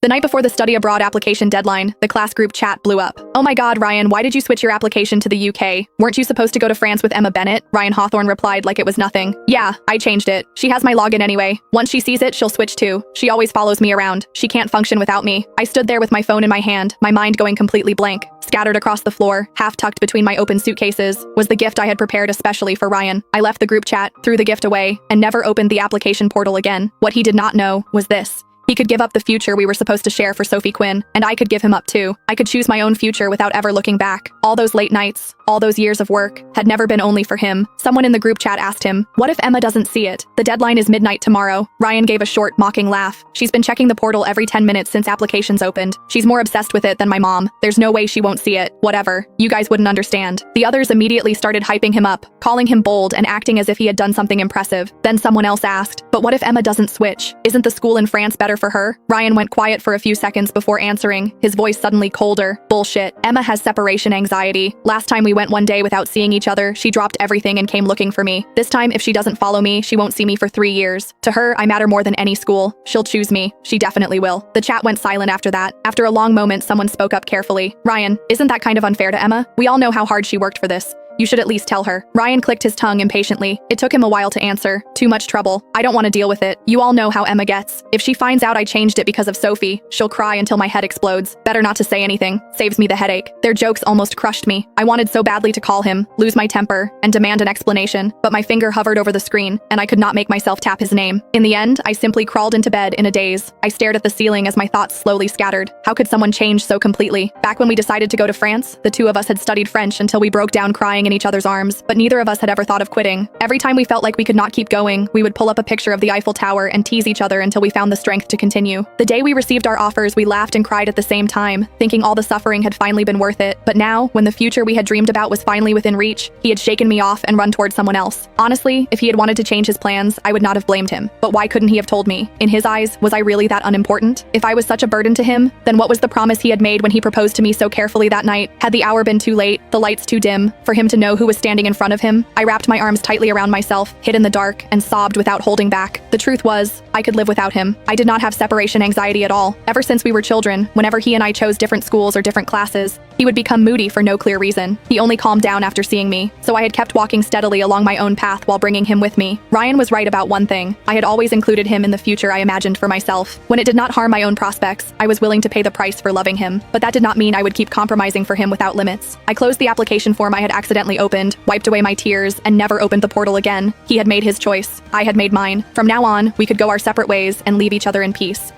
The night before the study abroad application deadline, the class group chat blew up. "Oh my god, Ryan, why did you switch your application to the UK? Weren't you supposed to go to France with Emma Bennett?" Ryan Hawthorne replied like it was nothing. "Yeah, I changed it. She has my login anyway. Once she sees it, she'll switch too. She always follows me around. She can't function without me." I stood there with my phone in my hand, my mind going completely blank. Scattered across the floor, half tucked between my open suitcases, was the gift I had prepared especially for Ryan. I left the group chat, threw the gift away, and never opened the application portal again. What he did not know was this. He could give up the future we were supposed to share for Sophie Quinn, and I could give him up too. I could choose my own future without ever looking back. All those late nights, all those years of work, had never been only for him. Someone in the group chat asked him, "What if Emma doesn't see it? The deadline is midnight tomorrow." Ryan gave a short, mocking laugh. "She's been checking the portal every 10 minutes since applications opened. She's more obsessed with it than my mom. There's no way she won't see it. Whatever. You guys wouldn't understand." The others immediately started hyping him up, calling him bold and acting as if he had done something impressive. Then someone else asked, "But what if Emma doesn't switch? Isn't the school in France better for her?" Ryan went quiet for a few seconds before answering, his voice suddenly colder. "Bullshit. Emma has separation anxiety. Last time we went one day without seeing each other, she dropped everything and came looking for me. This time, if she doesn't follow me, she won't see me for 3 years. To her, I matter more than any school. She'll choose me. She definitely will." The chat went silent after that. After a long moment, someone spoke up carefully. "Ryan, isn't that kind of unfair to Emma? We all know how hard she worked for this. You should at least tell her." Ryan clicked his tongue impatiently. It took him a while to answer. "Too much trouble. I don't want to deal with it. You all know how Emma gets. If she finds out I changed it because of Sophie, she'll cry until my head explodes. Better not to say anything. Saves me the headache." Their jokes almost crushed me. I wanted so badly to call him, lose my temper, and demand an explanation, but my finger hovered over the screen, and I could not make myself tap his name. In the end, I simply crawled into bed in a daze. I stared at the ceiling as my thoughts slowly scattered. How could someone change so completely? Back when we decided to go to France, the two of us had studied French until we broke down crying in each other's arms, but neither of us had ever thought of quitting. Every time we felt like we could not keep going, we would pull up a picture of the Eiffel Tower and tease each other until we found the strength to continue. The day we received our offers, we laughed and cried at the same time, thinking all the suffering had finally been worth it. But now, when the future we had dreamed about was finally within reach, he had shaken me off and run towards someone else. Honestly, if he had wanted to change his plans, I would not have blamed him. But why couldn't he have told me? In his eyes, was I really that unimportant? If I was such a burden to him, then what was the promise he had made when he proposed to me so carefully that night? Had the hour been too late, the lights too dim, for him to know who was standing in front of him? I wrapped my arms tightly around myself, hid in the dark, and sobbed without holding back. The truth was, I could live without him. I did not have separation anxiety at all. Ever since we were children, whenever he and I chose different schools or different classes, he would become moody for no clear reason. He only calmed down after seeing me, so I had kept walking steadily along my own path while bringing him with me. Ryan was right about one thing. I had always included him in the future I imagined for myself. When it did not harm my own prospects, I was willing to pay the price for loving him. But that did not mean I would keep compromising for him without limits. I closed the application form I had accidentally opened, wiped away my tears, and never opened the portal again. He had made his choice. I had made mine. From now on, we could go our separate ways and leave each other in peace.